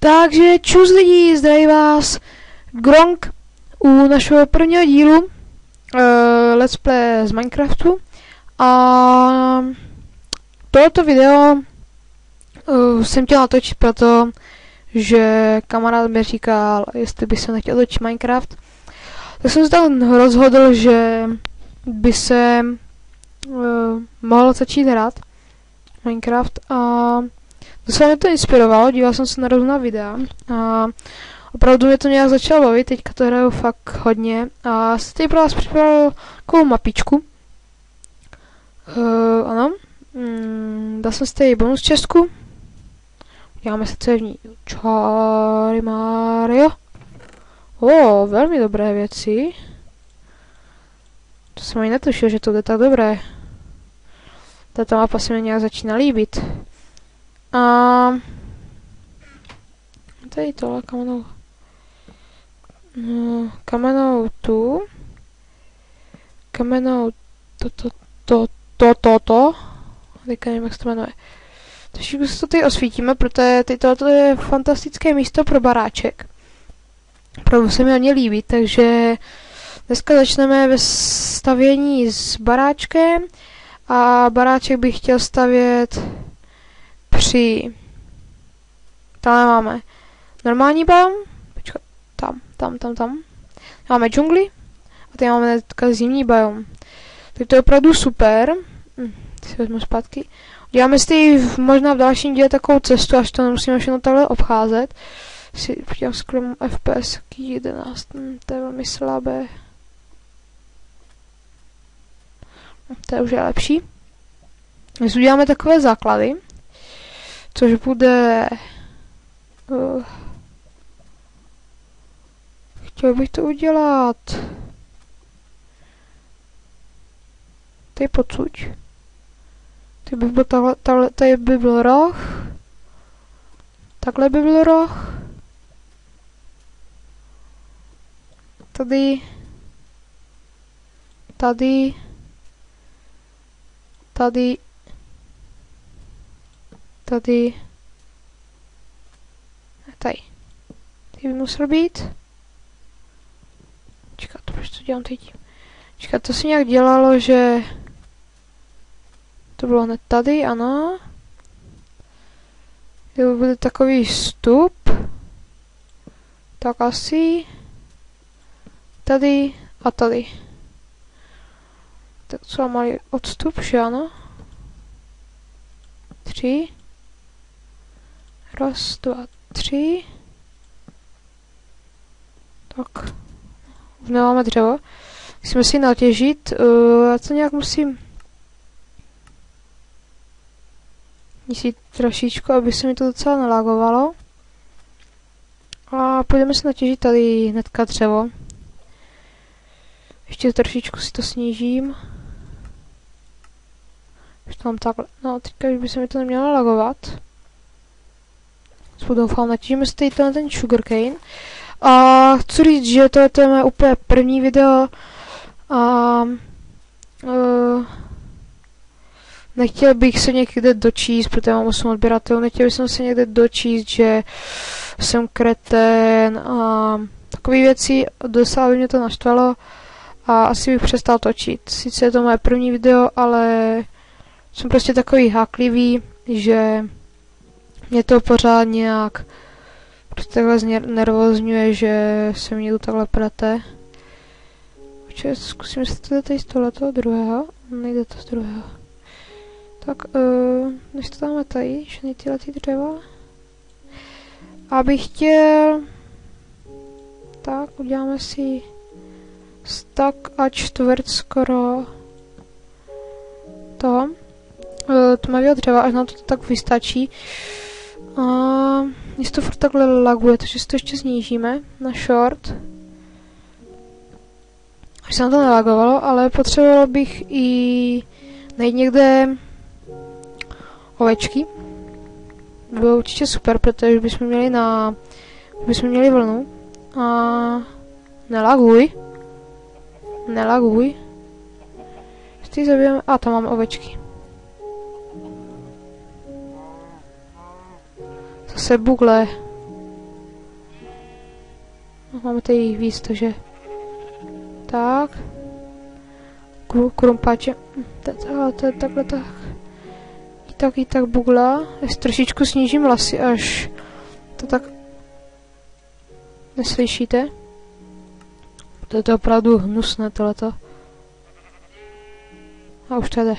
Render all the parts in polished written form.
Takže čus lidi, zdraví vás Gronk u našeho prvního dílu Let's Play z Minecraftu. A tohoto video jsem chtěl natočit proto, že kamarád mi říkal, jestli by se nechtěl točit Minecraft. Tak jsem se tak rozhodl, že by se mohl začít hrát Minecraft a docela mě to inspirovalo, díval jsem se na různá videa a opravdu mě to nějak začalo bavit, teďka to hraju fakt hodně a jsem tady pro vás připravil takovou mapičku. Ano, dal jsem si tady bonus čestku, děláme se, co je v ní. Čáry Mario. Velmi dobré věci. To jsem ani netušil, že to jde tak dobré. Tato mapa se mi nějak začíná líbit. A tady tohle kamenou tu. Kamenou to. Teďka nevím, jak se to jmenuje. Takže se to tady osvítíme, protože tohle je fantastické místo pro baráček. Opravdu se mi hodně líbí, takže dneska začneme ve stavění s baráčkem a baráček bych chtěl stavět při... Tam máme normální biom, počkat, tam. Máme džungli a tady máme zimní biom. Tak to je opravdu super. Si vezmu zpátky. Děláme si možná v dalším díle takovou cestu, až to nemusíme všechno takhle obcházet. Si podívám s FPS 11, to je velmi slabé. To je už je lepší. Když uděláme takové základy, což bude... chtěl bych to udělat... Tady podsuť. Tady by byl tady by byl roh. Takhle by byl roh. Tady. Tady. Tady. Tady. Tady. Tady by musel být. Čekat, proč to dělám teď? Čekat, to se nějak dělalo, že... To bylo hned tady, ano. To bude takový vstup. Tak asi. Tady a tady. Tak co malý odstup, že ano? 3. 1, 2, 3. Tak. Už nemáme dřevo. Musíme si natěžit. Já to nějak musím... Měsít trošičku, aby se mi to docela nalagovalo. A půjdeme se natěžit tady hnedka dřevo. Ještě trošičku si to snížím. Už to mám takhle. No, teďka už by se mi to nemělo lagovat. Doufám, natěžíme si tady ten sugarcane. A chci říct, že to je moje úplně první video. A... nechtěl bych se někde dočíst, protože mám 8 odběratelů, nechtěl bych se někde dočíst, že jsem kretén a takové věci, docela by mě to naštvalo a asi bych přestal točit. Sice je to moje první video, ale jsem prostě takový háklivý, že mě to pořád nějak prostě takhle nervózňuje, že se mi někdo takhle prete. Zkusím si to tady z tohletoho druhého, nejde to z druhého. Tak, než to dáme tady, všechny tyhle dřeva. Abych chtěl... Tak, uděláme si... Stack a čtvrt skoro... toho. Tmavého dřeva, až nám to tak vystačí. A... Mě to furt takhle laguje, takže si to ještě snížíme na short. Až se nám to nelagovalo, ale potřebovalo bych i... najít někde... ovečky. Bylo určitě super, protože bychom měli vlnu. A nelaguj. Teď zabijeme. A tam máme ovečky. Zase bugle. No, máme tady víc, takže... Tak. Krumpáče. To je takhle tak. I tak bugla. Jestli trošičku snížím hlasy, až to tak neslyšíte. To je to opravdu hnusné tohleto. A už to jde.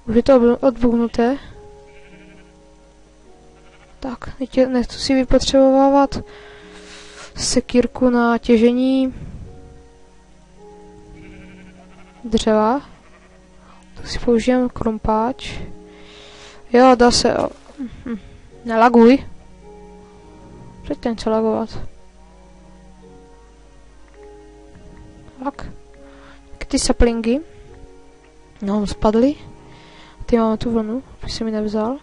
Už je to odbugnuté. Tak, nechci si vypotřebovávat sekírku na těžení dřeva. Tak si použijem krumpáč. Jo, dá se. Nelaguj. Přestaň se lagovat. Tak. Ty saplingy. No, spadly. Ty máme tu vlnu, když jsem mi nevzal.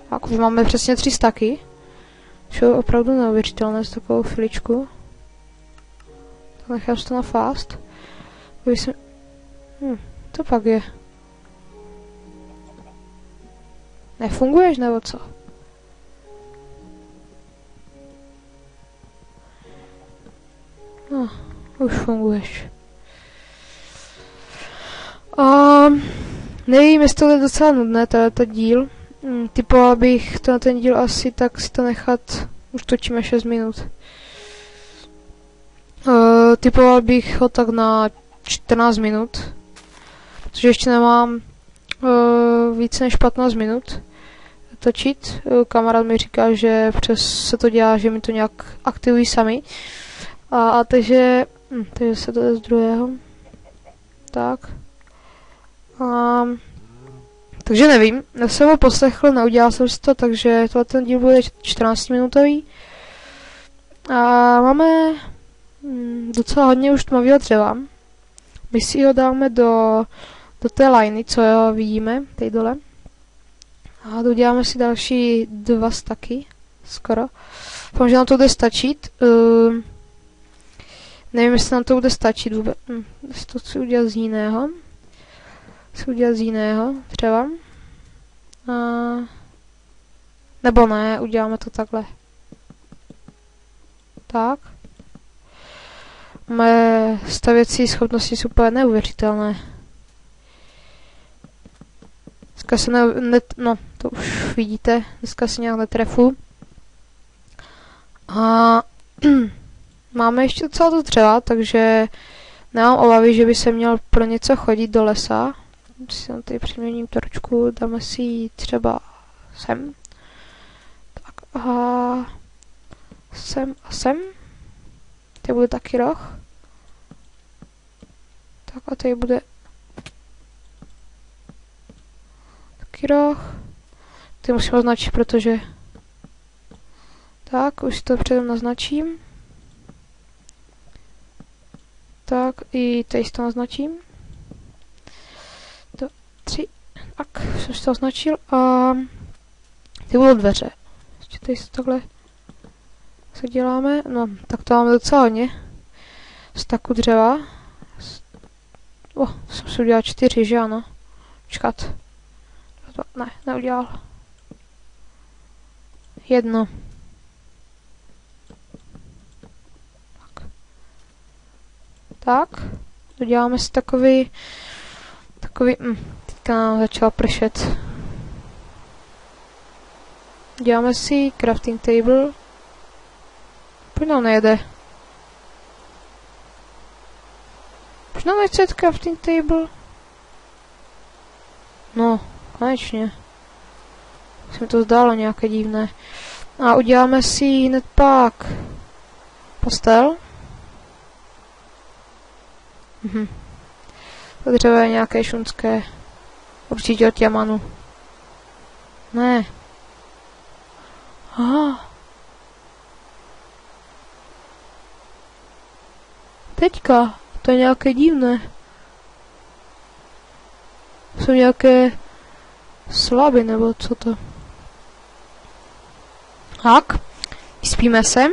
Tak, už máme přesně 3 staky. Což je opravdu neuvěřitelné z takovou chviličku. Tak nechám to na fast. To pak je. Nefunguješ nebo co? No, už funguješ. Nevím, jestli to je docela nudné, to díl. Typoval bych to na ten díl asi tak si to nechat. Už točíme 6 minut. Typoval bych ho tak na 14 minut. Protože ještě nemám více než 15 minut točit. Kamarád mi říká, že přes se to dělá, že mi to nějak aktivují sami. Takže se to jde z druhého. Tak. Takže nevím, já jsem ho poslechl, neudělal jsem si to, takže ten díl bude 14 minutový. A máme docela hodně už tmavého dřeva. My si ho dáme do té liney, co jo, vidíme, tady dole. A doděláme si další 2 staky, skoro. Doufám, že nám to bude stačit. Nevím, jestli nám to bude stačit vůbec. Jestli to chci udělat z jiného. Třeba. Nebo ne, uděláme to takhle. Tak. Moje stavěcí schopnosti jsou úplně neuvěřitelné. Dneska se no, to už vidíte, dneska se nějak netrefu. A máme ještě docela to dřeva, takže nemám obavy, že by se měl pro něco chodit do lesa. Si tam tady přiměním torčku, dáme si ji třeba sem. Tak a sem a sem. Tady bude taky roh. Tak a tady bude taky roh. Ty musím označit, protože tak, už si to předem naznačím. Tak, i tady si to naznačím. 3, tak, jsem si to označil a ty budou dveře. Ještě tady se takhle co děláme, no, tak to máme docela hodně. Staku dřeva. Jsem si udělal 4, že ano? Čekat. Ne, neudělal. 1. Tak. Doděláme si takový... teďka nám začala pršet. Děláme si crafting table. Proč nám nejede? Proč nám nechce crafting table? No, konečně. Se mi to zdálo nějaké divné. A uděláme si hned pak postel. To dřevo je nějaké šunské. Určitě od Jamanu. Ne. Aha. Teďka. To je nějaké divné. Jsou nějaké slaby, nebo co to? Tak. Vyspíme se.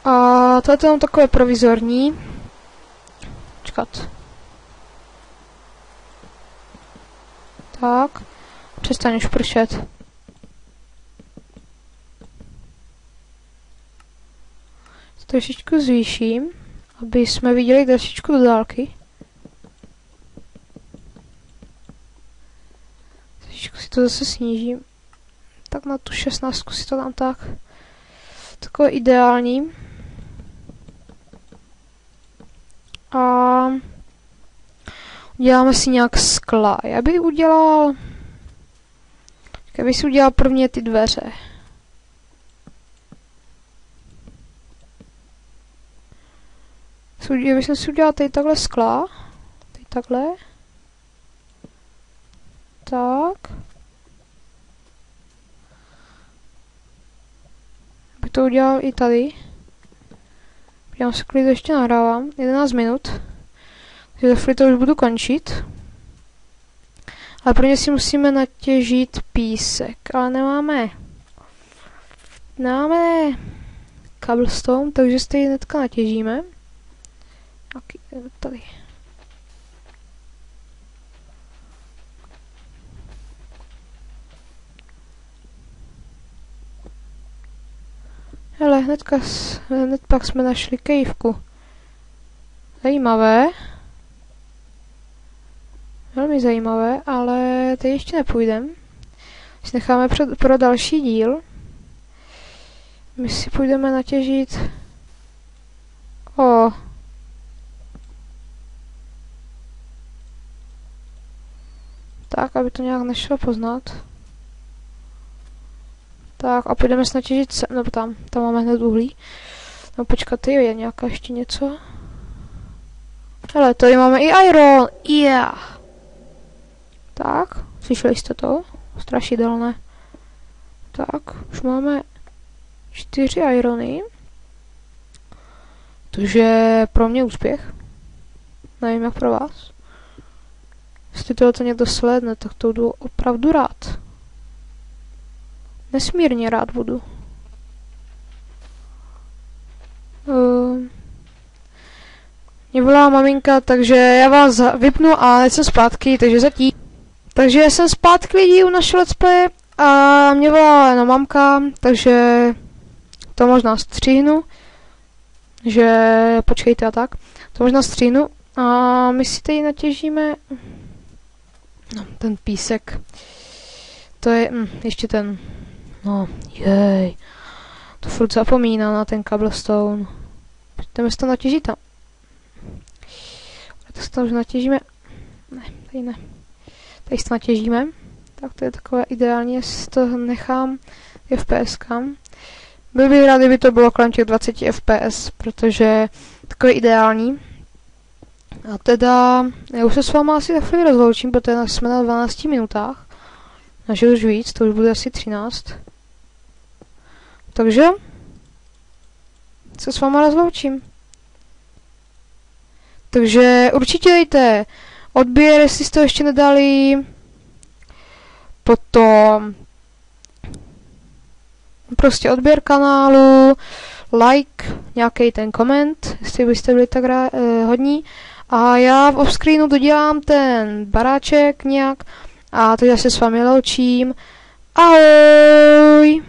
A to je tam takové provizorní. Čekat. Tak. Přestaň už pršet. trošičku zvýším, aby jsme viděli trošičku do dálky. Trošičku si to zase snížím. Tak na tu 16 si to dám tak. Takové ideální. A uděláme si nějak skla. Já bych udělal... Kdybych si udělal prvně ty dveře. Kdybych si udělal tady takhle skla. Tady takhle. Tak. Bych to udělal i tady. Já se klid ještě nahrávám. 11 minut. Takže za chvíli to už budu končit. Ale pro ně si musíme natěžit písek. Ale nemáme. Nemáme cobblestone, takže stejně hnedka natěžíme. Tady. Hele, hned pak jsme našli kejvku. Zajímavé. Velmi zajímavé, ale teď ještě nepůjdem. Si necháme pro další díl. My si půjdeme natěžit... Tak, aby to nějak nešlo poznat. Tak a půjdeme se natěžit sem, nebo tam máme hned uhlí. No počkat, je nějaká ještě něco. Hele, tady máme i iron, yeah. Tak, slyšeli jste to? Strašidelné. Tak, už máme 4 irony. Což je pro mě úspěch. Nevím jak pro vás. Jestli tohoto někdo sledne, tak to budu opravdu rád. Nesmírně rád budu. Mě volá maminka, takže já vás vypnu a jsem zpátky, takže zatím. Takže jsem zpátky lidí u našeho let's play a mě volá jenom mamka, takže to možná stříhnu. Že počkejte a tak. To možná stříhnu a my si tady natěžíme ten písek. To je ještě ten. No, jej. To furt zapomíná na ten cobblestone. Jdeme si to natěžit tam. Tak si to už natěžíme. Ne, tady ne. Tady si to natěžíme. Tak to je takové ideální, jestli to nechám FPSkám. Byl bych rád, kdyby to bylo kolem těch 20 FPS, protože takové ideální. A teda, já už se s váma asi za chvíli rozloučím, protože jsme na 12 minutách. Takže už víc, to už bude asi 13. Takže se s váma rozloučím. Takže určitě dejte odběr, jestli jste to ještě nedali. Potom prostě odběr kanálu, like, nějaký ten koment, jestli byste byli tak hodní. A já v offscreenu dodělám ten baráček nějak. A teď já se s vámi loučím. Ahoj!